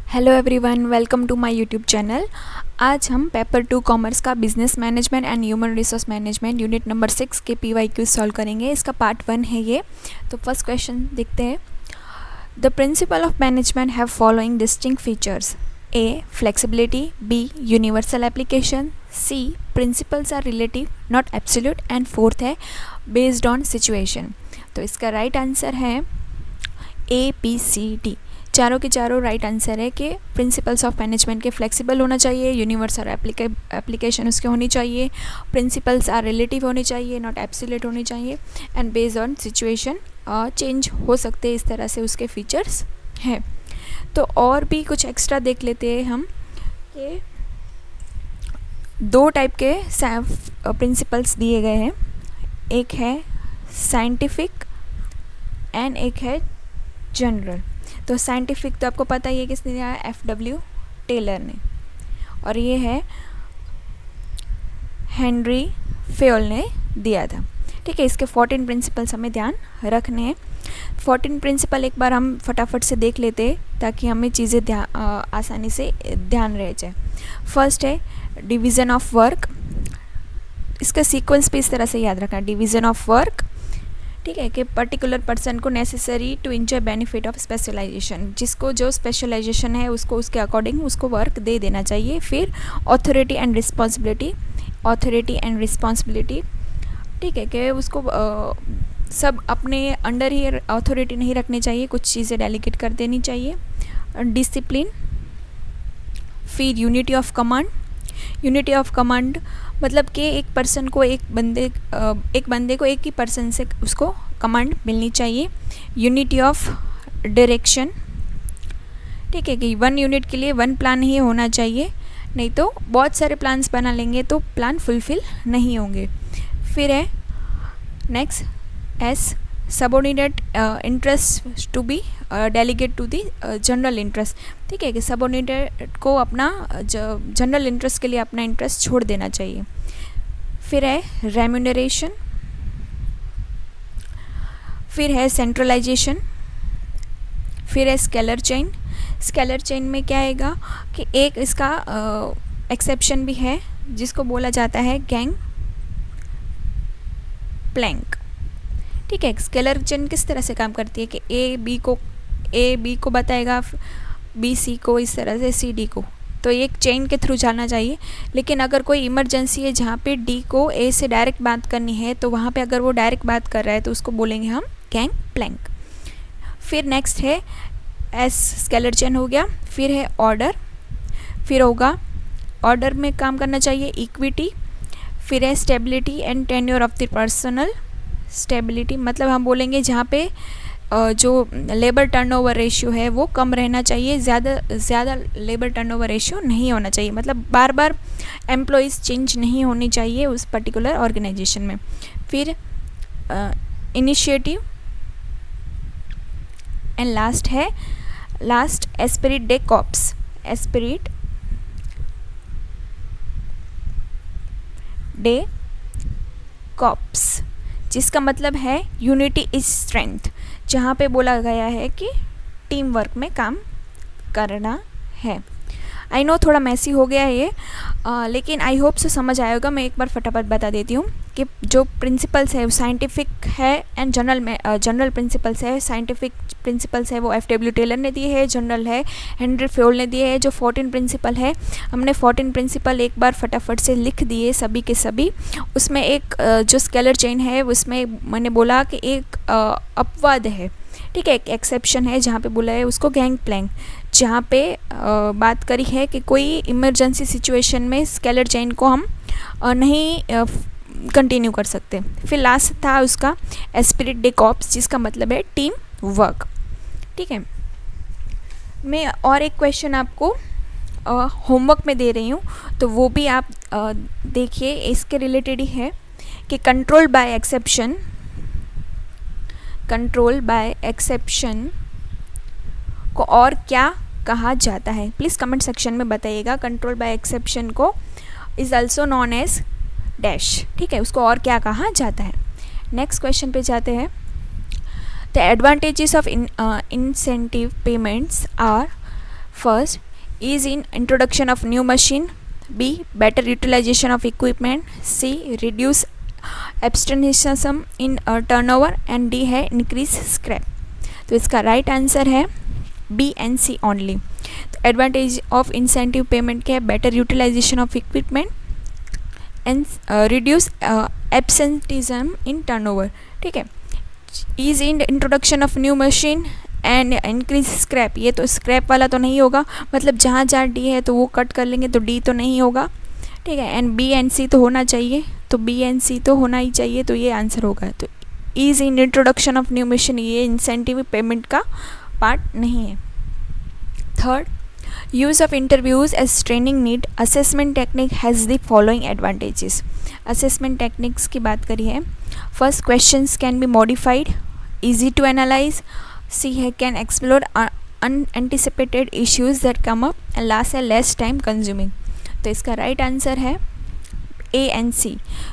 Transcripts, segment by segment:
Hello everyone, welcome to my YouTube channel. आज हम paper 2 commerce का business management and human resource management unit number 6 के PYQ solve करेंगे। इसका part 1 है ये। तो फर्स्ट क्वेश्चन देखते हैं। The principle of management have following distinct features: A flexibility, B universal application, C principles are relative not absolute, and fourth है based on situation. तो इसका राइट आंसर है ABCD। चारों के चारों राइट आंसर है कि प्रिंसिपल्स ऑफ मैनेजमेंट के फ्लेक्सिबल होना चाहिए, यूनिवर्सल एप्लीकेशन उसके होनी चाहिए, प्रिंसिपल्स आर रिलेटिव होनी चाहिए नॉट एब्सोल्यूट होनी चाहिए, and based on situation change हो सकते हैं। इस तरह से उसके फीचर्स हैं। तो और भी कुछ एक्स्ट्रा देख लेते हैं हम कि दो टाइप के प्रिंसिपल्स दिए गए हैं। एक है साइंटिफिक एंड एक है जनरल। तो साइंटिफिक तो आपको पता ही है किसने दिया है, FW टेलर ने, और ये है हेनरी फेयोल ने दिया था। ठीक है, इसके 14 प्रिंसिपल्स हमें ध्यान रखने हैं। 14 प्रिंसिपल एक बार हम फटाफट से देख लेते हैं ताकि हमें चीज़ें आसानी से ध्यान रह जाए। फर्स्ट है डिवीज़न ऑफ वर्क। इसका सीक्वेंस भी इस तरह से याद रखना, डिवीज़न ऑफ वर्क। ठीक है, कि पर्टिकुलर पर्सन को necessary to enjoy benefit of specialisation, जिसको जो स्पेशलाइजेशन है उसको उसके अकॉर्डिंग उसको वर्क दे देना चाहिए। फिर authority and responsibility, authority and responsibility. ठीक है, कि उसको सब अपने अंडर ही अथॉरिटी नहीं रखनी चाहिए, कुछ चीज़ें डेलीगेट कर देनी चाहिए। डिसिप्लिन। फिर unity of command. Unity of command मतलब कि एक पर्सन को एक बंदे को एक ही पर्सन से उसको कमांड मिलनी चाहिए। Unity of direction. ठीक है, कि 1 यूनिट के लिए 1 प्लान ही होना चाहिए, नहीं तो बहुत सारे प्लान्स बना लेंगे तो प्लान फुलफिल नहीं होंगे। फिर है next is subordinate interest to be delegate to the general interest. ठीक है, कि सबऑर्डिनेट को अपना जनरल इंटरेस्ट के लिए अपना इंटरेस्ट छोड़ देना चाहिए। फिर है रेम्यूनरेशन। फिर है सेंट्रलाइजेशन। फिर है स्केलर चेन। स्केलर चेन में क्या आएगा कि एक इसका एक्सेप्शन भी है जिसको बोला जाता है गैंग प्लैंक। ठीक है, स्केलर चेन किस तरह से काम करती है कि ए बी को बताएगा, B C को, इस तरह से C D को। तो एक चेन के थ्रू जाना चाहिए। लेकिन अगर कोई इमरजेंसी है जहाँ पे D को A से डायरेक्ट बात करनी है, तो वहाँ पे अगर वो डायरेक्ट बात कर रहा है तो उसको बोलेंगे हम गैंग प्लैंक। फिर नेक्स्ट है S स्केलर चेन हो गया। फिर है ऑर्डर। फिर होगा ऑर्डर में काम करना चाहिए इक्विटी। फिर है stability and tenure of the personal. Stability मतलब हम बोलेंगे जहाँ पे जो लेबर टर्नओवर रेशियो है वो कम रहना चाहिए, ज़्यादा लेबर टर्नओवर रेशियो नहीं होना चाहिए, मतलब बार बार एम्प्लॉइज़ चेंज नहीं होनी चाहिए उस पर्टिकुलर ऑर्गेनाइजेशन में। फिर initiative and last esprit de corps. Esprit de corps जिसका मतलब है यूनिटी इज स्ट्रेंथ, जहाँ पे बोला गया है कि टीम वर्क में काम करना है। आई नो थोड़ा मैसी हो गया है ये, लेकिन आई होप से समझ आया होगा। मैं एक बार फटाफट बता देती हूँ कि जो प्रिंसिपल्स है वो साइंटिफिक है एंड जनरल प्रिंसिपल्स है। साइंटिफिक प्रिंसिपल्स है वो FW टेलर ने दिए है, जनरल है हेनरी फेयोल ने दिए है। जो 14 प्रिंसिपल है, हमने 14 प्रिंसिपल एक बार फटाफट से लिख दिए सभी के सभी। उसमें एक जो स्केलर चेन है उसमें मैंने बोला कि एक अपवाद है। ठीक है, एक एक्सेप्शन है जहाँ पे बोला है उसको गैंग प्लैंक, जहाँ पे बात करी है कि कोई इमरजेंसी सिचुएशन में स्केलर चेन को हम नहीं कंटिन्यू कर सकते। फिर लास्ट था उसका एस्पिरिट डे कॉप्स जिसका मतलब है टीम वर्क। ठीक है, मैं और एक क्वेश्चन आपको होमवर्क में दे रही हूँ, तो वो भी आप देखिए, इसके रिलेटेड ही है कि कंट्रोल बाय एक्सेप्शन को और क्या कहा जाता है। प्लीज़ कमेंट सेक्शन में बताइएगा। कंट्रोल बाय एक्सेप्शन को is also known as dash. ठीक है, उसको और क्या कहा जाता है। नेक्स्ट क्वेश्चन पे जाते हैं। The advantages of incentive payments are first, ease in introduction of new machine. B, better utilization of equipment. C, reduce absenteeism in turnover. And D है increase scrap. तो इसका राइट आंसर है B and C only. Advantage of incentive payment क्या है? Better utilisation of equipment and reduce absenteeism in turnover. ठीक है. Ease in introduction of new machine and increase scrap. ये तो स्क्रैप वाला तो नहीं होगा, मतलब जहाँ जहाँ डी है तो वो कट कर लेंगे, तो डी तो नहीं होगा. ठीक है. एंड बी एंड सी तो होना चाहिए, तो बी एंड सी तो होना ही चाहिए, तो ये आंसर होगा. तो is in introduction of new machine ये इंसेंटिव पेमेंट का पार्ट नहीं है. Third, use of interviews as training need. Assessment technique has the following advantages. Assessment techniques की बात करी है. First, questions can be modified, easy to analyse. C है can explore unanticipated issues that come up. And last है less time consuming. तो इसका right answer है A and C.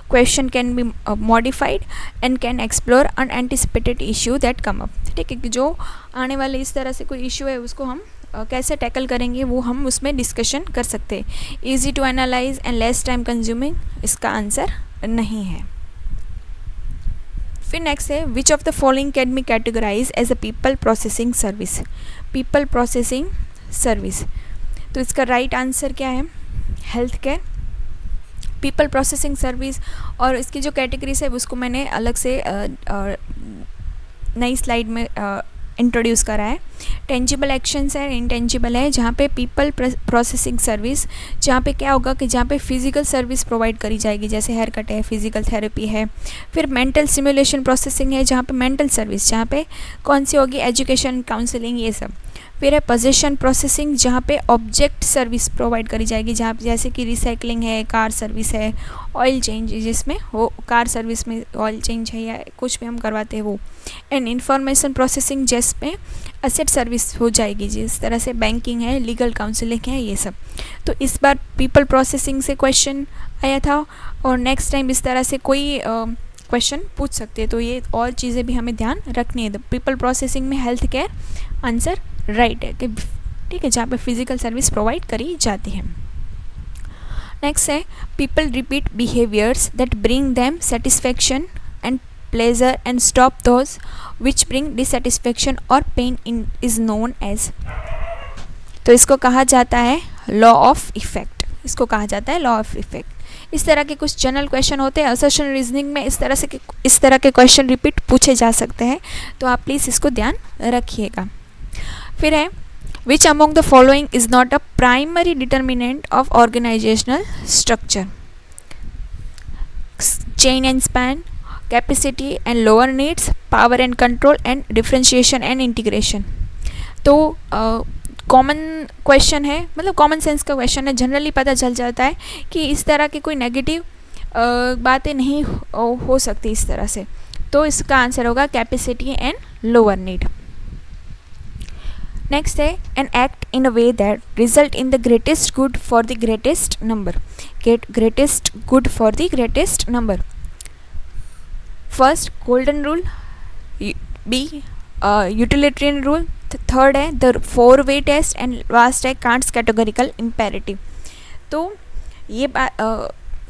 Question can be modified and can explore unanticipated issue that come up. ठीक है. कि जो आने वाले इस तरह से कोई इशू है उसको हम कैसे टैकल करेंगे वो हम उसमें डिस्कशन कर सकते हैं. Easy to analyse and less time consuming इसका आंसर नहीं है. फिर नेक्स्ट है which of the following can be categorise as a people processing service. People processing service. तो इसका राइट आंसर क्या है? Health care. People processing service. और इसकी जो कैटेगरीज है उसको मैंने अलग से नई स्लाइड में इंट्रोड्यूस करा है. टेंजिबल एक्शंस है, इंटेंजिबल है. जहाँ पे पीपल प्रोसेसिंग सर्विस, जहाँ पे क्या होगा कि जहाँ पे फिजिकल सर्विस प्रोवाइड करी जाएगी, जैसे हेयर कट है, फिजिकल थेरेपी है. फिर मेंटल सिमुलेशन प्रोसेसिंग है, जहाँ पे मेंटल सर्विस, जहाँ पे कौन सी होगी? एजुकेशन, काउंसलिंग, ये सब. फिर है पोजीशन प्रोसेसिंग, जहाँ पे ऑब्जेक्ट सर्विस प्रोवाइड करी जाएगी, जहाँ जैसे कि रिसाइकलिंग है, कार सर्विस है, ऑयल चेंज जिसमें हो, कार सर्विस में ऑयल चेंज है या कुछ भी हम करवाते हैं वो. एंड इंफॉर्मेशन प्रोसेसिंग जिसमें एसेट सर्विस हो जाएगी, जिस तरह से बैंकिंग है, लीगल काउंसलिंग है, ये सब. तो इस बार पीपल प्रोसेसिंग से क्वेश्चन आया था और नेक्स्ट टाइम इस तरह से कोई क्वेश्चन पूछ सकते हैं. तो ये और चीज़ें भी हमें ध्यान रखनी है. तो पीपल प्रोसेसिंग में हेल्थ केयर आंसर राइट है कि ठीक है, जहाँ पे फिजिकल सर्विस प्रोवाइड करी जाती है. नेक्स्ट है people repeat behaviours that bring them satisfaction and pleasure and stop those which bring dissatisfaction और pain in is known as. तो इसको कहा जाता है लॉ ऑफ इफेक्ट. इसको कहा जाता है लॉ ऑफ इफेक्ट. इस तरह के कुछ जनरल क्वेश्चन होते हैं. असर्शन रीजनिंग में इस तरह के क्वेश्चन रिपीट पूछे जा सकते हैं, तो आप प्लीज़ इसको ध्यान रखिएगा. फिर है which among the following is not a primary determinant of organisational structure. Chain and span, capacity and lower needs, power and control and differentiation and integration. तो कॉमन क्वेश्चन है, मतलब कॉमन सेंस का question है. Generally पता चल जाता है कि इस तरह की कोई नेगेटिव बातें नहीं हो सकती इस तरह से. तो इसका आंसर होगा capacity and lower need. Next है an act in a way that result in the greatest good for the greatest number. Greatest good for the greatest number. First golden rule, B utilitarian rule, third है the 4-वे test and last है Kant's categorical imperative. तो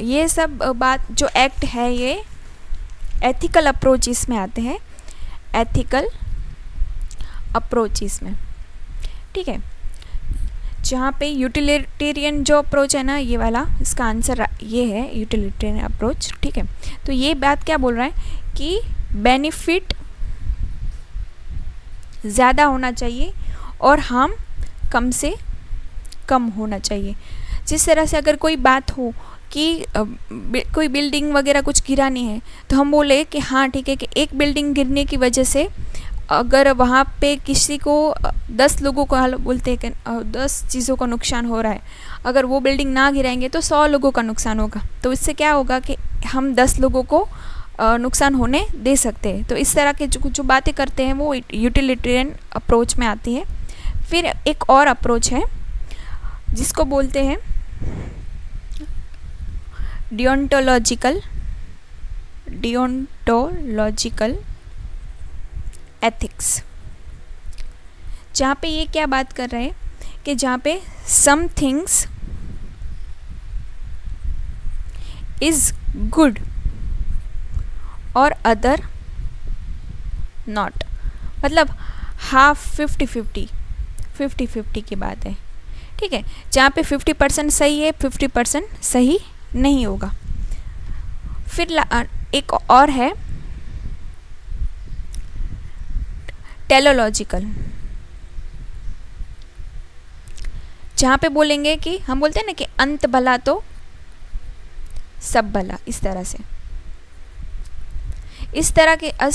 ये सब बात जो act है ये एथिकल अप्रोचेस में आते हैं. एथिकल अप्रोचेस में, ठीक है. जहाँ पे यूटिलिटेरियन जो अप्रोच है ना, ये वाला, इसका आंसर ये है यूटिलिटेरियन अप्रोच. ठीक है. तो ये बात क्या बोल रहा है कि बेनिफिट ज़्यादा होना चाहिए और हार्म कम से कम होना चाहिए. जिस तरह से अगर कोई बात हो कि कोई बिल्डिंग वगैरह कुछ गिरानी है, तो हम बोले कि हाँ ठीक है कि एक बिल्डिंग गिरने की वजह से अगर वहाँ पे किसी को 10 लोगों को बोलते हैं कि 10 चीज़ों का नुकसान हो रहा है, अगर वो बिल्डिंग ना गिराएंगे तो 100 लोगों का नुकसान होगा. तो इससे क्या होगा कि हम 10 लोगों को नुकसान होने दे सकते हैं. तो इस तरह के जो बातें करते हैं वो यूटिलिटेरियन अप्रोच में आती है. फिर एक और अप्रोच है जिसको बोलते हैं डियोंटोलॉजिकल एथिक्स. जहाँ पे ये क्या बात कर रहे हैं कि जहाँ पे सम थिंग्स इज़ गुड और अदर नॉट, मतलब हाफ 50-50 की बात है, ठीक है। जहाँ पे 50% सही है 50% सही नहीं होगा। फिर एक और है टेलोलॉजिकल, जहाँ पे बोलेंगे कि हम बोलते हैं ना कि अंत भला तो सब भला, इस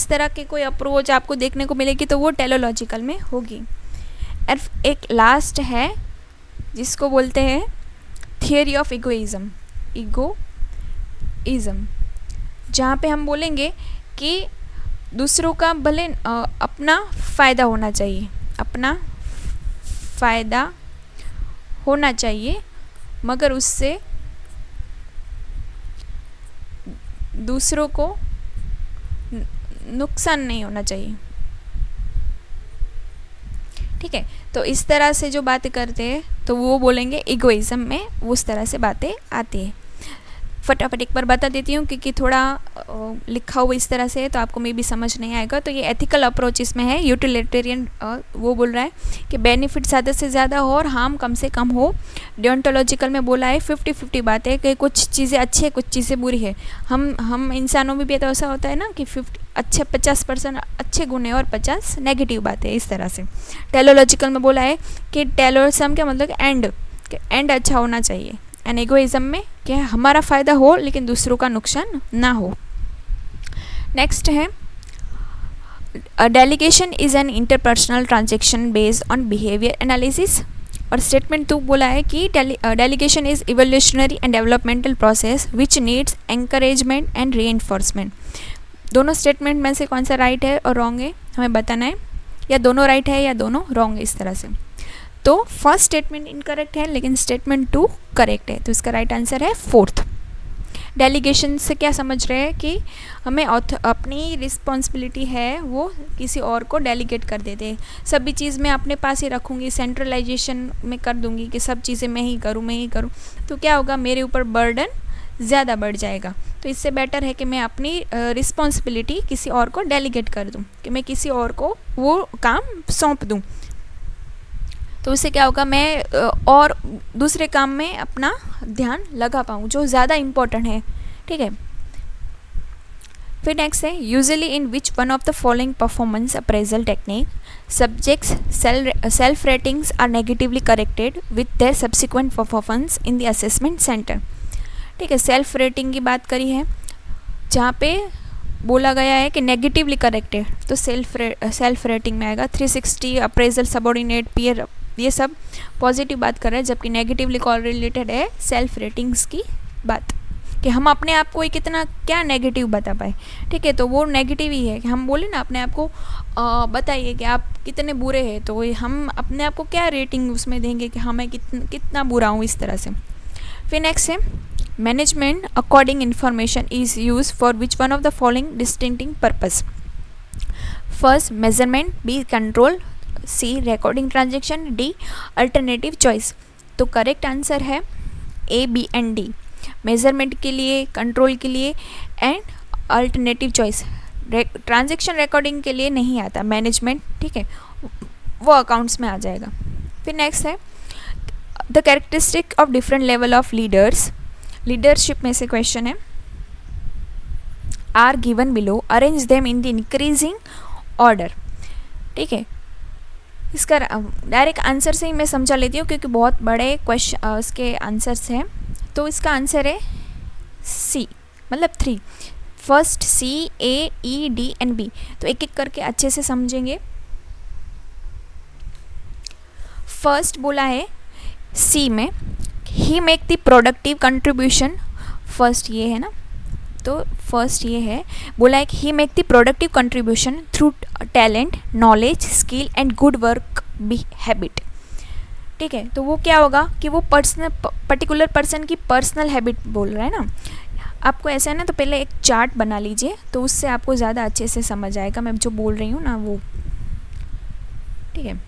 तरह के कोई अप्रोच आपको देखने को मिलेगी तो वो टेलोलॉजिकल में होगी। और एक लास्ट है जिसको बोलते हैं थियरी ऑफ इगोइज़म, जहाँ पे हम बोलेंगे कि दूसरों का भले अपना फ़ायदा होना चाहिए मगर उससे दूसरों को नुकसान नहीं होना चाहिए, ठीक है। तो इस तरह से जो बातें करते हैं तो वो बोलेंगे इगोइज़म में, उस तरह से बातें आती है। फटाफट एक बार बता देती हूँ क्योंकि थोड़ा लिखा हुआ इस तरह से है तो आपको मे भी समझ नहीं आएगा। तो ये एथिकल अप्रोच इसमें है। यूटिलिटेरियन वो बोल रहा है कि बेनिफिट ज़्यादा से ज़्यादा हो और हार्म कम से कम हो। डियोंटोलॉजिकल में बोला है 50-50 बात है कि कुछ चीज़ें अच्छी है कुछ चीज़ें बुरी है। हम इंसानों में भी तो ऐसा होता है ना कि 50% अच्छे गुण है और 50 नेगेटिव बातें, इस तरह से। टेलोलॉजिकल में बोला है कि टेलोसम का मतलब एंड अच्छा होना चाहिए। एंड इगोइज़म में कि हमारा फ़ायदा हो लेकिन दूसरों का नुकसान ना हो। नेक्स्ट है delegation is an interpersonal transaction based on behaviour analysis. और स्टेटमेंट 2 बोला है कि delegation is evolutionary and developmental process which needs encouragement and reinforcement. दोनों स्टेटमेंट में से कौन सा राइट है और रॉन्ग है हमें बताना है, या दोनों राइट है या दोनों रॉन्ग है, इस तरह से। तो फर्स्ट स्टेटमेंट इनकरेक्ट है लेकिन स्टेटमेंट 2 करेक्ट है, तो इसका राइट आंसर है 4th। डेलीगेशन से क्या समझ रहे हैं कि हमें अपनी रिस्पॉन्सिबिलिटी है वो किसी और को डेलीगेट कर देते हैं। सभी चीज़ मैं अपने पास ही रखूँगी, सेंट्रलाइजेशन में कर दूँगी कि सब चीज़ें मैं ही करूँ, तो क्या होगा, मेरे ऊपर बर्डन ज़्यादा बढ़ जाएगा। तो इससे बेटर है कि मैं अपनी रिस्पॉन्सिबिलिटी किसी और को डेलीगेट कर दूँ, कि मैं किसी और को वो काम सौंप दूँ। तो उससे क्या होगा, मैं और दूसरे काम में अपना ध्यान लगा पाऊँ जो ज़्यादा इम्पोर्टेंट है, ठीक है। फिर नेक्स्ट है usually in which one of the following performance appraisal technique subjects self ratings are negatively corrected with their subsequent performance in the assessment centre, ठीक है। सेल्फ रेटिंग की बात करी है जहाँ पे बोला गया है कि नेगेटिवली करेक्टेड, तो सेल्फ रेटिंग में आएगा। 360 अप्रेजल, सबऑर्डिनेट, पीयर, ये सब पॉजिटिव बात कर रहे हैं, जबकि नेगेटिवली कॉरिलेटेड है सेल्फ रेटिंग्स की बात, कि हम अपने आप को कितना क्या नेगेटिव बता पाए, ठीक है। तो वो नेगेटिव ही है कि हम बोले ना अपने आप को बताइए कि आप कितने बुरे हैं, तो हम अपने आप को क्या रेटिंग उसमें देंगे कि हाँ मैं कितना बुरा हूँ, इस तरह से। फिर नेक्स्ट है management according information is use for which one of the following distincting purpose. First measurement, B control, C recording transaction, D alternative choice. तो करेक्ट आंसर है A, B and D. Measurement के लिए, control के लिए and alternative choice. Transaction recording के लिए नहीं आता मैनेजमेंट, ठीक है, वो अकाउंट्स में आ जाएगा। फिर नेक्स्ट है the characteristic of different level of leaders. Leadership में से क्वेश्चन है are given below, arrange them in the increasing order, ठीक है। इसका डायरेक्ट आंसर से ही मैं समझा लेती हूँ क्योंकि बहुत बड़े क्वेश्चन इसके आंसर्स हैं। तो इसका आंसर है सी, मतलब 3। First C, A, E, D and B. तो एक एक करके अच्छे से समझेंगे। फर्स्ट बोला है सी में he make the productive contribution, first ये है ना, तो फर्स्ट ये है, बोला है कि he make the productive contribution through talent, knowledge, skill and good work be habit, ठीक है। तो वो क्या होगा कि वो पर्टिकुलर पर्सन की पर्सनल हैबिट बोल रहा है ना। आपको ऐसा है ना, तो पहले एक चार्ट बना लीजिए तो उससे आपको ज़्यादा अच्छे से समझ आएगा मैं जो बोल रही हूँ ना वो, ठीक है।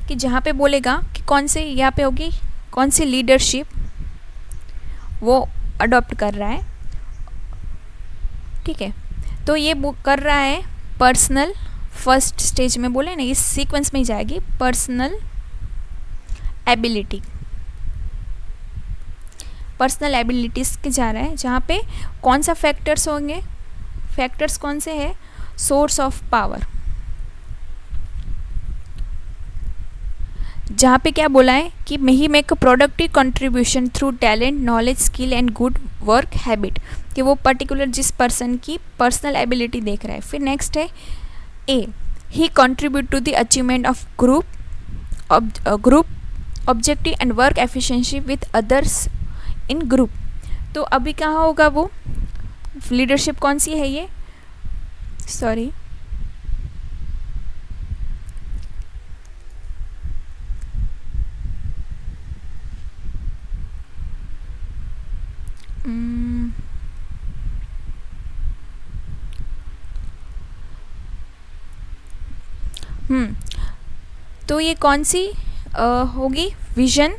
कि जहाँ पे बोलेगा कि कौन से यहाँ पे होगी कौन सी लीडरशिप वो अडॉप्ट कर रहा है, ठीक है। तो ये कर रहा है पर्सनल, फर्स्ट स्टेज में बोले ना, इस सीक्वेंस में ही जाएगी पर्सनल एबिलिटी, पर्सनल एबिलिटीज़ के जा रहा है, जहाँ पे कौन सा फैक्टर्स होंगे, फैक्टर्स कौन से है, सोर्स ऑफ पावर, जहाँ पे क्या बोला है कि he make a productive contribution through talent, knowledge, skill and good work habit, कि वो पर्टिकुलर जिस पर्सन की पर्सनल एबिलिटी देख रहा है। फिर नेक्स्ट है A, he contribute to the achievement of group objective and work efficiency with others in group. तो अभी कहाँ होगा वो लीडरशिप, कौन सी है ये, सॉरी तो ये कौन सी होगी, विजन,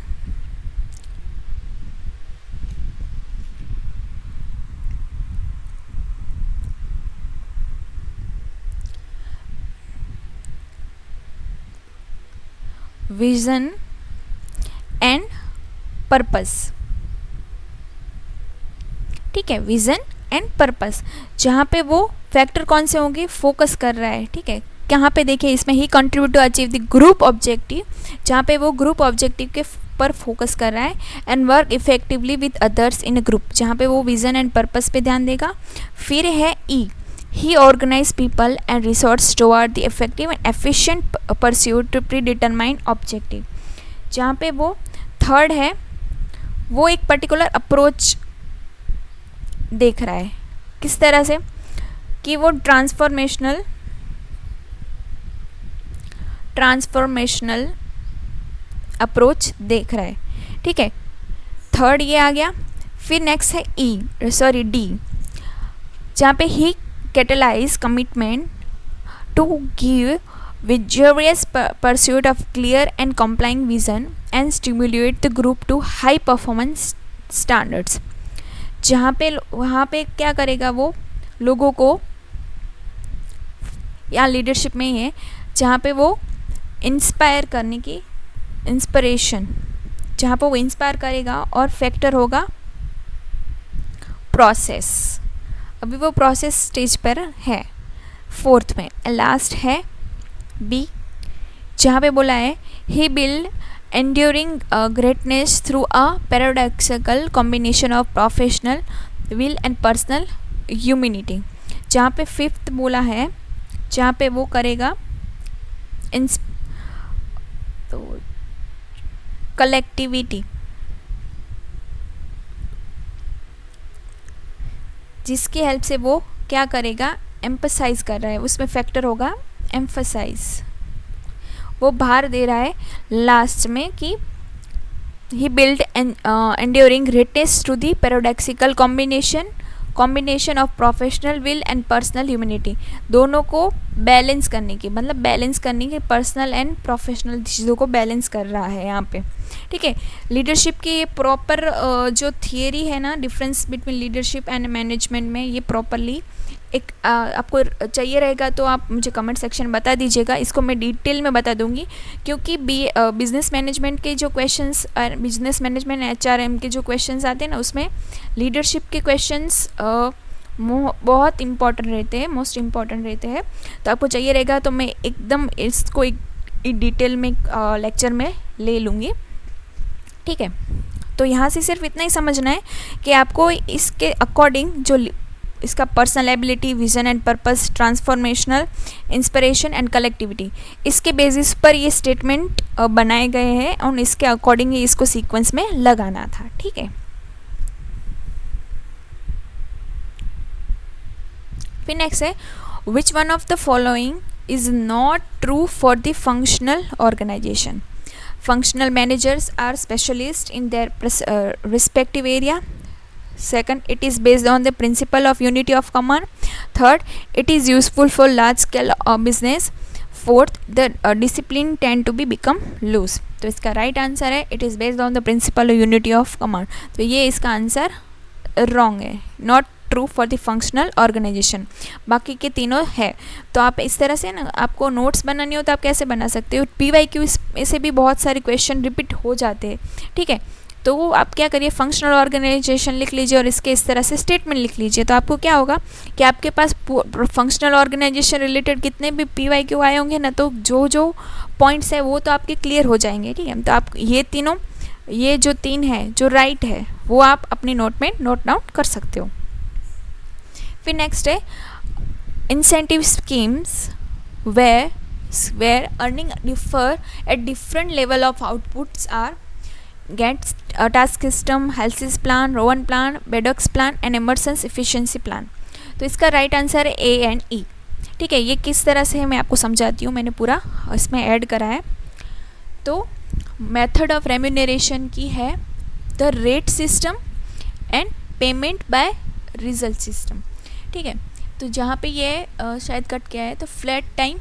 विजन एंड पर्पस, ठीक है, विजन एंड पर्पस, जहाँ पे वो फैक्टर कौन से होंगे, फोकस कर रहा है, ठीक है। यहाँ पे देखिए इसमें he contribute to achieve the group objective, जहाँ पे वो ग्रुप ऑब्जेक्टिव के पर फोकस कर रहा है, and work effectively with others in a group, जहाँ पे वो विजन एंड पर्पस पे ध्यान देगा। फिर है E, he organise people and resource toward the effective and efficient pursuit to predetermine objective, जहाँ पे वो थर्ड है, वो एक पर्टिकुलर अप्रोच देख रहा है, किस तरह से कि वो ट्रांसफॉर्मेशनल अप्रोच देख रहा है, ठीक है। थर्ड ये आ गया। फिर नेक्स्ट है डी, जहाँ पे he catalyse commitment to give vigorous pursuit of clear and complying vision and stimulate the group to high performance standards, जहाँ पे वहाँ पे क्या करेगा वो लोगों को, या लीडरशिप में ही है, जहाँ पे वो इंस्पायर करने की, इंस्पिरेशन, जहाँ पे वो इंस्पायर करेगा, और फैक्टर होगा प्रोसेस, अभी वो प्रोसेस स्टेज पर है। फोर्थ में लास्ट है बी, जहाँ पे बोला है he build enduring greatness through a paradoxical combination of professional will and personal humanity, जहाँ पे फिफ्थ बोला है, जहाँ पे वो करेगा तो कलेक्टिविटी, जिसकी हेल्प से वो क्या करेगा, एम्फसाइज कर रहा है, उसमें फैक्टर होगा एम्फसाइज, वो भार दे रहा है लास्ट में कि he build enduring greatness through the paradoxical combination of professional will and personal humanity, दोनों को बैलेंस करने की, मतलब बैलेंस करने की, पर्सनल एंड प्रोफेशनल चीज़ों को बैलेंस कर रहा है यहाँ पे, ठीक है। लीडरशिप की ये प्रॉपर जो थियरी है ना, difference between leadership and management में, ये प्रॉपरली एक आपको चाहिए रहेगा तो आप मुझे कमेंट सेक्शन बता दीजिएगा, इसको मैं डिटेल में बता दूंगी, क्योंकि बिजनेस मैनेजमेंट के जो क्वेश्चंस, बिजनेस मैनेजमेंट एचआरएम के जो क्वेश्चंस आते हैं ना, उसमें लीडरशिप के क्वेश्चंस बहुत इंपॉर्टेंट रहते हैं, मोस्ट इम्पॉर्टेंट रहते हैं। तो आपको चाहिए रहेगा तो मैं एकदम इसको एक डिटेल में लेक्चर में ले लूँगी, ठीक है। तो यहाँ से सिर्फ इतना ही समझना है कि आपको इसके अकॉर्डिंग जो इसका personal ability, vision and purpose, transformational, inspiration and collectivity, इसके बेसिस पर ये स्टेटमेंट बनाए गए हैं और इसके अकॉर्डिंग ही इसको सीक्वेंस में लगाना था, ठीक है। फिर नेक्स्ट है which one of the following is not true for the functional organisation. Functional managers are specialist in their respective area. Second, it is based on the principle of unity of command. Third, it is useful for large scale business. Fourth, the discipline tend to be become loose. तो इसका right answer है it is based on the principle unity of command. तो ये इसका आंसर wrong है, not true for the functional organisation. बाकी के तीनों है। तो आप इस तरह से ना, आपको नोट्स बनानी हो तो आप कैसे बना सकते हो, PYQ से भी बहुत सारे क्वेश्चन रिपीट हो जाते हैं, ठीक है। तो आप क्या करिए, फंक्शनल ऑर्गेनाइजेशन लिख लीजिए और इसके इस तरह से स्टेटमेंट लिख लीजिए। तो आपको क्या होगा कि आपके पास फंक्शनल ऑर्गेनाइजेशन रिलेटेड कितने भी PYQ आए होंगे ना, तो जो जो पॉइंट्स है वो तो आपके क्लियर हो जाएंगे, ठीक है। तो आप ये जो तीन है जो राइट है वो आप अपनी नोट में नोट डाउन कर सकते हो। फिर नेक्स्ट है incentive schemes where earning differ at different level of outputs are Gantt task system, Halsey's plan, Rowan plan, Beddock's plan and Emerson's efficiency plan। तो इसका राइट आंसर है A एंड E, ठीक है। ये किस तरह से है मैं आपको समझाती हूँ, मैंने पूरा इसमें ऐड करा है। तो मेथड ऑफ रेम्यूनरेशन की है the rate system and payment by result system, ठीक है। तो जहाँ पे ये शायद कट किया है, तो फ्लैट टाइम,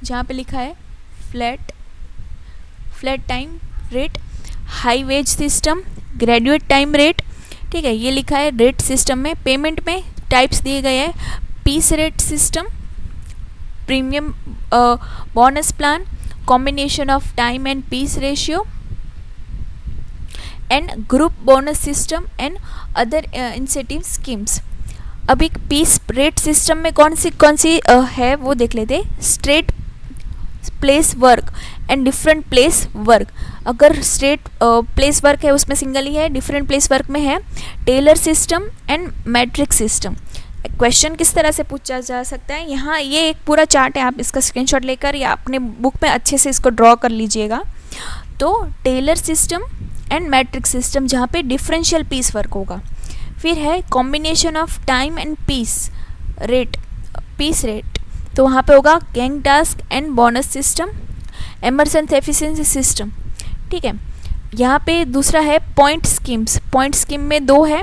जहाँ पे लिखा है flat time rate, high wage system, graduate time rate, ठीक है, ये लिखा है रेट सिस्टम में। पेमेंट में टाइप्स दिए गए हैं, piece rate system, premium bonus plan, combination of time and piece ratio and group bonus system and other incentive schemes. अब एक पीस रेट सिस्टम में कौन सी है वो देख लेते। Straight place work and different place work. अगर स्ट्रेट प्लेस वर्क है उसमें सिंगल ही है, डिफरेंट प्लेस वर्क में है Taylor system and matrix system. Question किस तरह से पूछा जा सकता है, यहाँ ये एक पूरा चार्ट है, आप इसका स्क्रीनशॉट लेकर या अपने बुक में अच्छे से इसको ड्रॉ कर लीजिएगा। तो Taylor system and matrix system जहाँ पे डिफरेंशियल पीस वर्क होगा। फिर है combination of time and piece rate, तो वहाँ पे होगा gang task and bonus system, Emerson efficiency system, ठीक है। यहाँ पे दूसरा है पॉइंट स्कीम्स, पॉइंट स्कीम में दो है,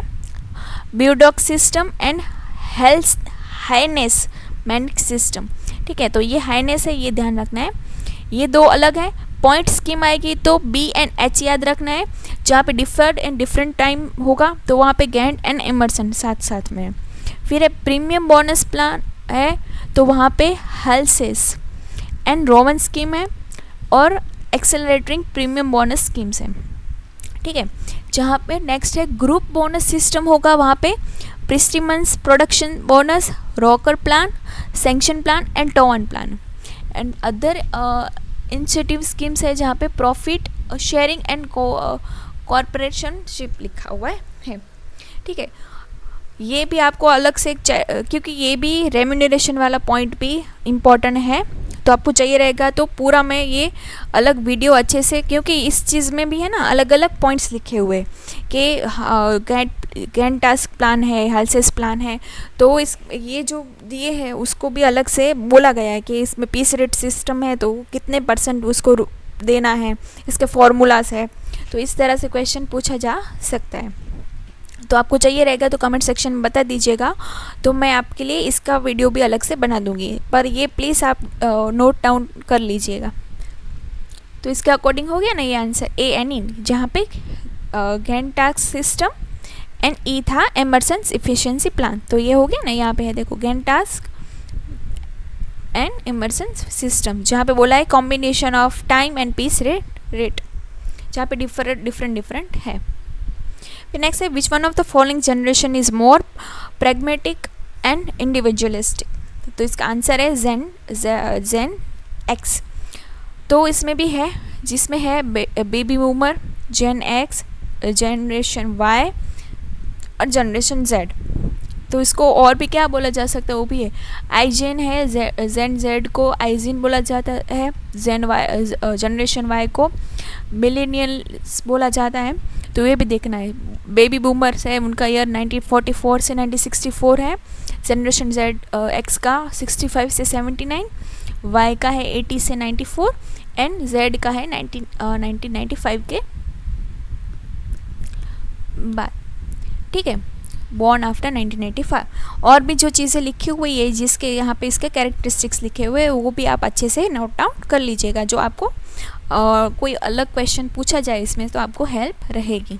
Bedaux system and Haynes Manit system, ठीक है। तो ये हाइनेस है, ये ध्यान रखना है, ये दो अलग है। पॉइंट स्कीम आएगी तो B एंड H याद रखना है, जहाँ पे डिफर्ड एंड डिफरेंट टाइम होगा तो वहाँ पे गैंट एंड एमरसन साथ में है। फिर है प्रीमियम बोनस प्लान है, तो वहाँ पे हेल्सेस एंड रोवन स्कीम है और एक्सेलरेटिंग प्रीमियम बोनस स्कीम्स है, ठीक है। जहाँ पे नेक्स्ट है ग्रुप बोनस सिस्टम होगा, वहाँ पे Priestman's production bonus, Rucker plan, सैंक्शन plan and Towne plan and other incentive schemes है, जहाँ पे प्रॉफिट शेयरिंग एंड कॉर्पोरेशनशिप लिखा हुआ है, ठीक है। ये भी आपको अलग से क्योंकि ये भी रेम्यूनरेशन वाला पॉइंट भी इम्पॉर्टेंट है, तो आपको चाहिए रहेगा तो पूरा मैं ये अलग वीडियो अच्छे से, क्योंकि इस चीज़ में भी है ना अलग अलग पॉइंट्स लिखे हुए कि गैंट टास्क प्लान है, हेल्सेस प्लान है, तो ये जो दिए हैं उसको भी अलग से बोला गया है कि इसमें पीस रेट सिस्टम है तो कितने % उसको देना है, इसके फॉर्मूलाज है। तो इस तरह से क्वेश्चन पूछा जा सकता है। तो आपको चाहिए रहेगा तो कमेंट सेक्शन में बता दीजिएगा, तो मैं आपके लिए इसका वीडियो भी अलग से बना दूंगी, पर ये प्लीज़ आप नोट डाउन कर लीजिएगा। तो इसके अकॉर्डिंग हो गया ना ये आंसर A एंड E, जहाँ पे Gantt task system and E था एमरसन्स एफिशिएंसी प्लान। तो ये हो गया ना, यहाँ पे है देखो Gantt task and Emerson's system, जहाँ पे बोला है combination of time and piece rate, जहाँ पे डिफरेंट है। फिर नेक्स्ट है which one of the following generation is more pragmatic and individualistic. तो इसका आंसर है जेन एक्स। तो इसमें भी है, जिसमें है बेबी बूमर, जेन एक्स, जनरेशन वाई और जनरेशन जेड। तो इसको और भी क्या बोला जा सकता है, वो भी है आईजेन है, जेन जेड को आईजिन बोला जाता है, जनरेशन वाई को मिलेनियल्स बोला जाता है। तो ये भी देखना है। बेबी बूमर्स है, उनका ईयर 1944 से 1964 है। जनरेशन जेड एक्स का 65 से 79, वाई का है 80 से 94 एंड जेड का है 1995 के बाद, ठीक है। born after 1985। और भी जो चीज़ें लिखी हुई है जिसके यहाँ पे इसके कैरेक्टरिस्टिक्स लिखे हुए हैं वो भी आप अच्छे से नोट डाउन कर लीजिएगा, जो आपको कोई अलग क्वेश्चन पूछा जाए इसमें तो आपको हेल्प रहेगी।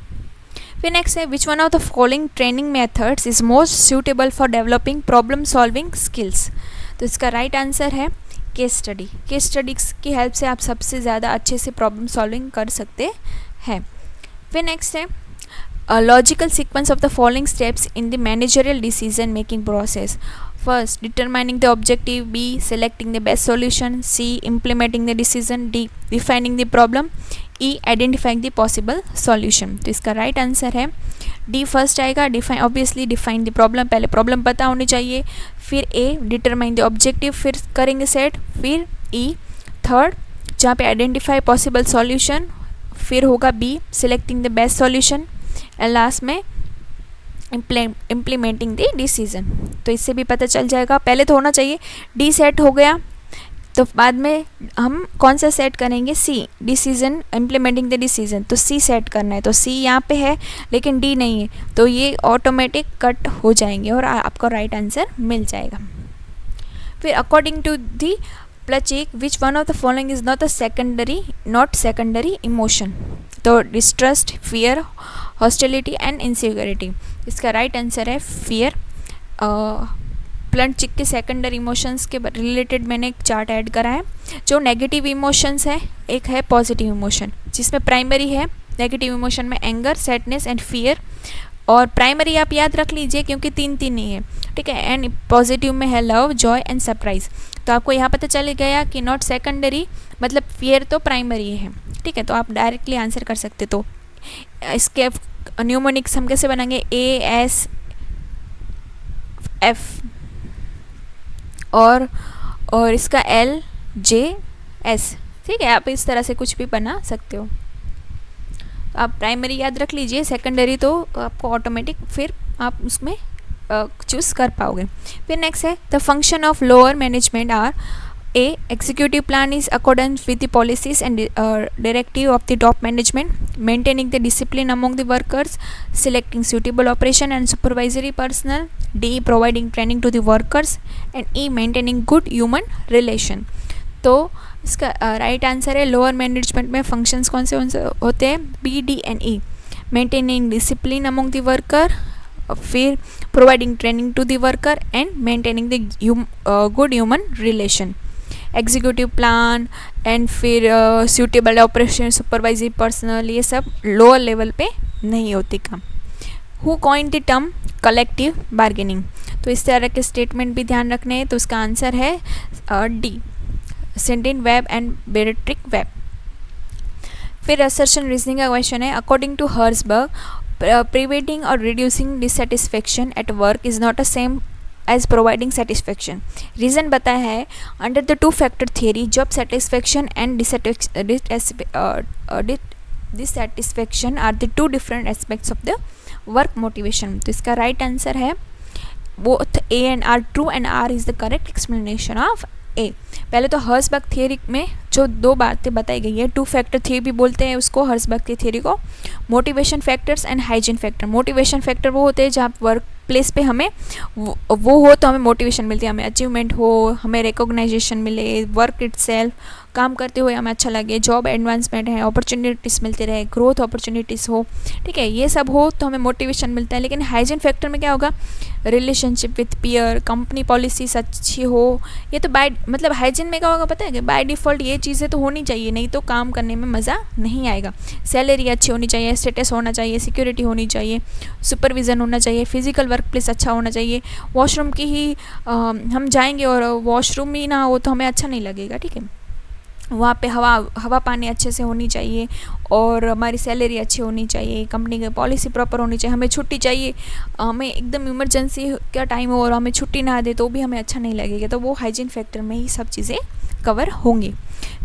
फिर नेक्स्ट है which one of the following training methods is most suitable for developing problem solving skills. तो इसका राइट आंसर है केस स्टडी। केस स्टडीज़ की हेल्प से आप सबसे ज़्यादा अच्छे से प्रॉब्लम सॉल्विंग कर सकते हैं। फिर नेक्स्ट है a logical sequence of the following steps in the managerial decision making process. First, determining the objective. B, selecting the best solution. C, implementing the decision. D, defining the problem. E, identifying the possible solution. तो इसका right answer है D first आएगा। Define, obviously define the problem, पहले problem पता होनी चाहिए। फिर ए, determine the objective, फिर करेंगे सेट। फिर ई, थर्ड जहाँ पे आइडेंटिफाई पॉसिबल सॉल्यूशन। फिर होगा B, selecting the best solution, and last में इम्प्लीमेंटिंग द डिसीजन। तो इससे भी पता चल जाएगा, पहले तो होना चाहिए डी सेट हो गया तो बाद में हम कौन सा सेट करेंगे, सी, डिसीजन, इम्प्लीमेंटिंग द डिसीजन। तो सी सेट करना है, तो सी यहाँ पे है लेकिन डी नहीं है, तो ये ऑटोमेटिक कट हो जाएंगे और आपको राइट आंसर मिल जाएगा। फिर according to the Plutchik which one of the following is not secondary emotion. तो distrust, fear, hostility and insecurity. इसका राइट आंसर है फियर। प्लचिक के सेकेंडरी इमोशंस के रिलेटेड मैंने एक चार्ट ऐड करा है। जो नेगेटिव इमोशंस है, एक है पॉजिटिव इमोशन, जिसमें प्राइमरी है नेगेटिव इमोशन में एंगर, सैडनेस एंड फियर। और प्राइमरी आप याद रख लीजिए क्योंकि तीन ही है, ठीक है। एंड पॉजिटिव में है लव, जॉय एंड सरप्राइज। तो आपको यहाँ पता चल गया कि नॉट सेकेंडरी मतलब फियर तो प्राइमरी है, ठीक है। तो आप डायरेक्टली आंसर कर सकते। तो इसके न्यूमोनिक्स हम कैसे बनाएंगे, ए एस एफ और इसका एल जे एस, ठीक है। आप इस तरह से कुछ भी बना सकते हो। आप प्राइमरी याद रख लीजिए, सेकेंडरी तो आपको ऑटोमेटिक फिर आप उसमें चूज़ कर पाओगे। फिर नेक्स्ट है the function of lower management are A, executive plan is accordance with the policies and directive of the top management, maintaining the discipline among the workers, selecting suitable operation and supervisory personnel, D, providing training to the workers, and E, maintaining good human relation. तो इसका right answer है lower management में functions कौन से होते हैं, B, D and E. Maintaining discipline among the worker, फिर providing training to the worker and maintaining the good human relation. Executive plan and फिर सूटेबल ऑपरेशन, सुपरवाइजरी पर्सनल, ये सब लोअर लेवल पे नहीं होती काम। Who coined the term collective bargaining. तो इस तरह के स्टेटमेंट भी ध्यान रखने हैं। तो इसका आंसर है D, Sidney Webb and Beatrice Webb. फिर असर्शन रीजनिंग का क्वेश्चन है अकॉर्डिंग टू हर्सबर्ग प्रिवेंटिंग और reducing dissatisfaction at work is not a same as providing satisfaction. Reason बताया है under the two factor theory job satisfaction and dissatisfaction are the two different aspects of the work motivation. तो इसका right answer है both A and R true and R is the correct explanation of ए। पहले तो Herzberg theory में जो दो बातें बताई गई है, टू फैक्टर थियरी भी बोलते हैं उसको, हर्सबर्ग की थियरी को, motivation factors and hygiene factor. Motivation factor वो होते हैं जहाँ वर्क प्लेस पे हमें वो हो तो हमें मोटिवेशन मिलती है, हमें अचीवमेंट हो, हमें रिकॉग्नाइजेशन मिले, वर्क इटसेल्फ काम करते हुए हमें अच्छा लगे, जॉब एडवांसमेंट है, अपॉर्चुनिटीज़ मिलते रहे, ग्रोथ अपॉर्चुनिटीज़ हो, ठीक है, ये सब हो तो हमें मोटिवेशन मिलता है। लेकिन हाइजीन फैक्टर में क्या होगा, relationship with peer, company policies अच्छी हो, ये तो बाय मतलब हाइजीन में क्या होगा पता है कि बाय डिफ़ॉल्ट ये चीज़ें तो होनी चाहिए, नहीं तो काम करने में मज़ा नहीं आएगा। सैलरी अच्छी होनी चाहिए, स्टेटस होना चाहिए, सिक्योरिटी होनी चाहिए, सुपरविज़न होना चाहिए, फिजिकल वर्क प्लेस अच्छा होना चाहिए। वॉशरूम की ही हम जाएंगे और वॉशरूम ही ना हो तो हमें अच्छा नहीं लगेगा, ठीक है। वहाँ पे हवा पानी अच्छे से होनी चाहिए और हमारी सैलरी अच्छी होनी चाहिए, कंपनी की पॉलिसी प्रॉपर होनी चाहिए, हमें छुट्टी चाहिए, हमें एकदम इमरजेंसी का टाइम हो और हमें छुट्टी ना दे तो भी हमें अच्छा नहीं लगेगा। तो वो हाइजीन फैक्टर में ही सब चीज़ें कवर होंगी।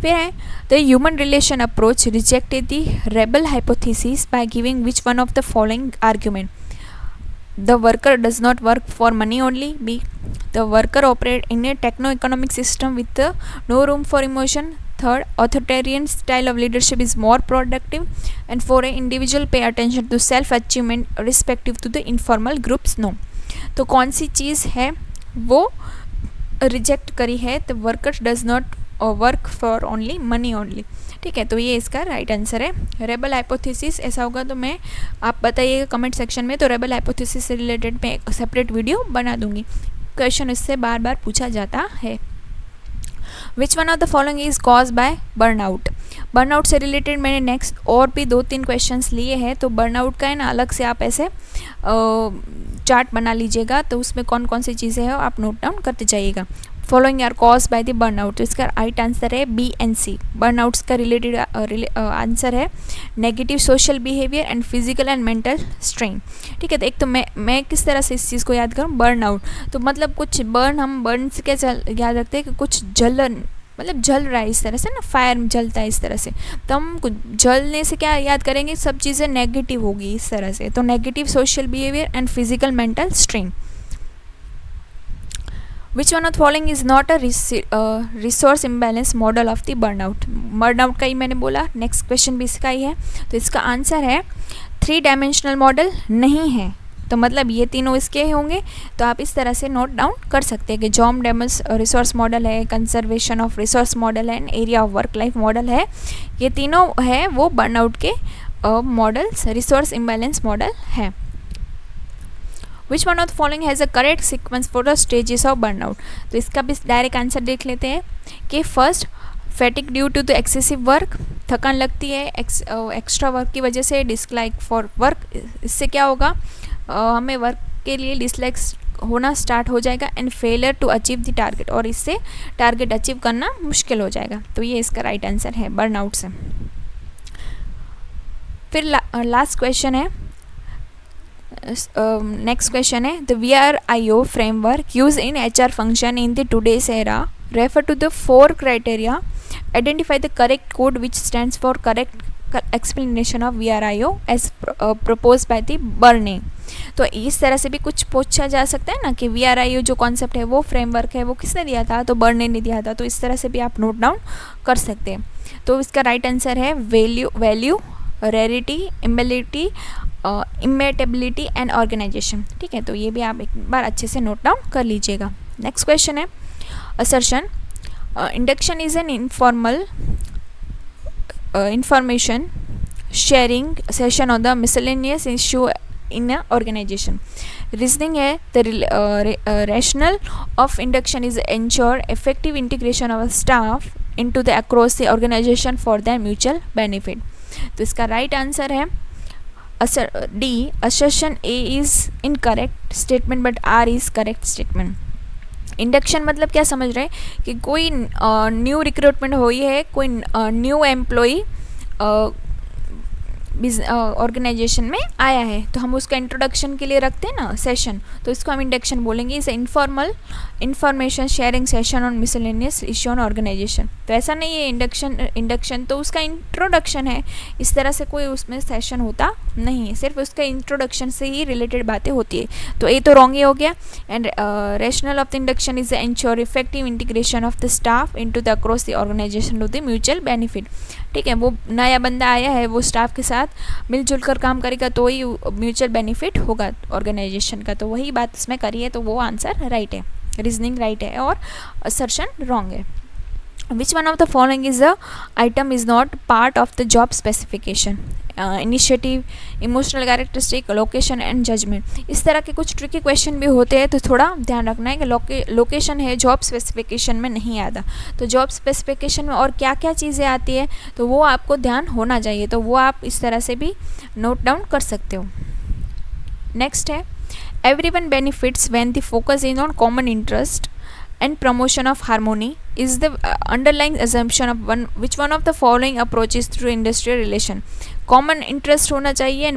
फिर है the human relation approach rejected the rebel hypothesis by giving which one of the following argument. The worker does not work for money only. B, the worker operate in a techno-economic system with no room for emotion. Third, authoritarian style of leadership is more productive, and four है, individual pay attention to self achievement respective to the informal groups. No. तो कौन सी चीज़ है वो reject करी है? तो workers does not work for only money only. ठीक है, तो ये इसका राइट आंसर है। रेबल हाइपोथेसिस ऐसा होगा तो मैं, आप बताइएगा कमेंट सेक्शन में, तो रेबल हाइपोथेसिस से रिलेटेड मैं एक सेपरेट वीडियो बना दूंगी। क्वेश्चन इससे बार बार पूछा जाता है। Which one of the following is cause by burnout? Burnout से रिलेटेड मैंने नेक्स्ट और भी 2-3 क्वेश्चंस लिए हैं, तो बर्नआउट का है ना अलग से आप ऐसे चार्ट बना लीजिएगा, तो उसमें कौन कौन सी चीज़ें हैं आप नोट डाउन करते जाइएगा। Following are cause by the burnout, तो इसका राइट आंसर है बी एंड सी। बर्नआउट्स का रिलेटेड आंसर है negative social behaviour and physical and mental strain. ठीक है, तो एक तो मैं किस तरह से इस चीज़ को याद करूँ? बर्नआउट तो मतलब कुछ हम बर्न से क्या याद रखते हैं कि कुछ जलन, मतलब जल रहा है इस तरह से ना, फायर जलता है इस तरह से, तो हम कुछ जलने से क्या याद करेंगे? सब चीज़ें नेगेटिव होगी इस तरह से। तो negative social behaviour and physical mental strain. Which one of following is not a resource imbalance model of the burnout? Burnout का ही मैंने बोला, नेक्स्ट क्वेश्चन भी इसका ही है, तो इसका आंसर है 3 डायमेंशनल मॉडल नहीं है। तो मतलब ये तीनों इसके होंगे, तो आप इस तरह से नोट डाउन कर सकते हैं कि जॉम डेमस रिसोर्स मॉडल है, कंजर्वेशन ऑफ रिसोर्स मॉडल है, and area of work life model है। ये तीनों है वो बर्नआउट के मॉडल्स, रिसोर्स इम्बैलेंस मॉडल है। Which one of the following has a correct sequence for the stages of burnout? तो इसका भी डायरेक्ट आंसर देख लेते हैं कि first, fatigue due to the excessive work, थकान लगती है एक्स्ट्रा वर्क की वजह से। डिसलाइक फॉर वर्क, इससे क्या होगा? हमें वर्क के लिए डिसलाइक होना स्टार्ट हो जाएगा। And failure to achieve the target, और इससे टारगेट अचीव करना मुश्किल हो जाएगा। तो ये इसका राइट आंसर है बर्नआउट से। फिर लास्ट क्वेश्चन है, नेक्स्ट क्वेश्चन है, the VRIO framework use in HR function in the today's era refer to the 4 criteria, identify the correct code which stands for correct explanation of VRIO as propose by the Barney. तो इस तरह से भी कुछ पूछा जा सकता है ना कि VRIO जो कॉन्सेप्ट है, वो फ्रेमवर्क है, वो किसने दिया था? तो बर्ने ने दिया था। तो इस तरह से भी आप नोट डाउन कर सकते हैं। तो इसका राइट आंसर है वैल्यू, रेरिटी, इम्बेलिटी, इमेटेबिलिटी एंड ऑर्गेनाइजेशन। ठीक है, तो ये भी आप एक बार अच्छे से नोट डाउन कर लीजिएगा। नेक्स्ट क्वेश्चन है, assertion, induction is an informal information sharing session on the miscellaneous issue in a organisation. Reasoning है, the rational of induction is ensure effective integration of staff into the across the organisation for the mutual benefit. तो इसका right answer है D, assertion A is incorrect statement but R is correct statement। Induction मतलब क्या समझ रहे हैं कि कोई न्यू रिक्रूटमेंट हुई है, कोई न्यू एम्प्लॉई ऑर्गेनाइजेशन में आया है, तो हम उसका इंट्रोडक्शन के लिए रखते हैं ना सेशन, तो इसको हम इंडक्शन बोलेंगे। इसे informal information sharing session on miscellaneous issue on organisation. तो ऐसा नहीं है इंडक्शन तो उसका इंट्रोडक्शन है, इस तरह से कोई उसमें सेशन होता नहीं है, सिर्फ उसका इंट्रोडक्शन से ही रिलेटेड बातें होती है। तो ये तो रॉन्ग ही हो गया। And rational of the induction is the ensure effective integration of the staff into the across the organisation to the mutual benefit. ठीक है, वो नया बंदा आया है, वो स्टाफ के साथ मिलजुल कर काम करेगा तो ही म्यूचुअल बेनिफिट होगा ऑर्गेनाइजेशन का। तो वही बात इसमें करी है, तो वो आंसर राइट है, रीजनिंग राइट है और असर्शन रॉन्ग है। Which one of the following is the item is not part of the job specification? Initiative, emotional characteristic, location and judgement. इस तरह के कुछ ट्रिकी क्वेश्चन भी होते हैं, तो थोड़ा ध्यान रखना है कि लोकेशन है जॉब स्पेसिफिकेशन में नहीं आता। तो जॉब स्पेसिफिकेशन में और क्या क्या चीज़ें आती है, तो वो आपको ध्यान होना चाहिए, तो वो आप इस तरह से भी नोट डाउन कर सकते हो। नेक्स्ट है, everyone benefits when the focus is on common interest and promotion of harmony is the underlying assumption of which one of the following approaches through industrial relation? Common interest होना चाहिए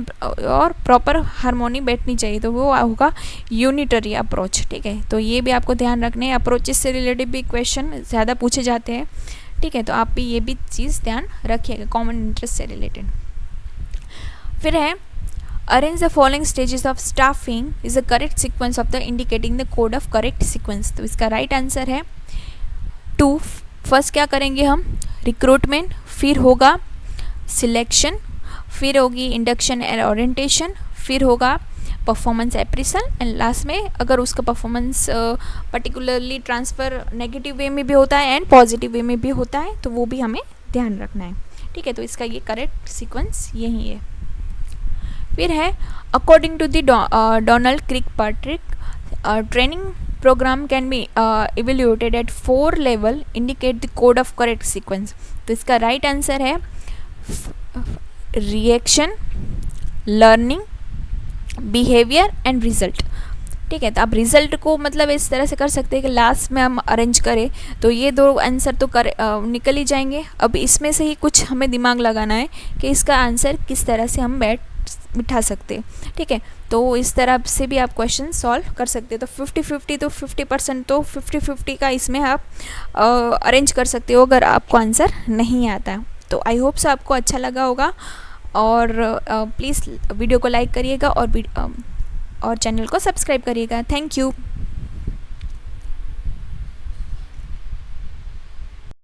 और proper harmony बैठनी चाहिए, तो वो होगा unitary approach. ठीक है, तो ये भी आपको ध्यान रखने हैं। अप्रोचेस से रिलेटेड भी क्वेश्चन ज़्यादा पूछे जाते हैं। ठीक है, तो आप भी ये भी चीज़ ध्यान रखिएगा कॉमन इंटरेस्ट से रिलेटेड। फिर है, arrange the following stages of staffing is the correct sequence of the indicating the code of correct sequence। तो इसका राइट आंसर है 2। फर्स्ट क्या करेंगे हम, रिक्रूटमेंट, फिर होगा सिलेक्शन, फिर होगी इंडक्शन एंड ओरिएंटेशन, फिर होगा परफॉर्मेंस अप्रेजल एंड लास्ट में अगर उसका performance particularly transfer negative way में भी होता है एंड पॉजिटिव वे में भी होता है तो वो भी हमें ध्यान रखना है। ठीक है, तो इसका ये करेक्ट सीक्वेंस यही है। फिर है according to the Donald Kirkpatrick training program can be evaluated at 4 level indicate the code of correct sequence। तो इसका राइट आंसर है reaction, learning, behaviour and result. ठीक है, तो आप रिजल्ट को मतलब इस तरह से कर सकते हैं कि लास्ट में हम अरेंज करें तो ये दो आंसर तो निकल ही जाएंगे। अब इसमें से ही कुछ हमें दिमाग लगाना है कि इसका आंसर किस तरह से हम बिठा सकते हैं। ठीक है, तो इस तरह से भी आप क्वेश्चन सॉल्व कर सकते हैं। तो 50-50 तो 50% तो 50-50 का इसमें आप अरेंज कर सकते हो अगर आपको आंसर नहीं आता है। तो आई होप से आपको अच्छा लगा होगा और प्लीज़ वीडियो को लाइक करिएगा और चैनल को सब्सक्राइब करिएगा। Thank you.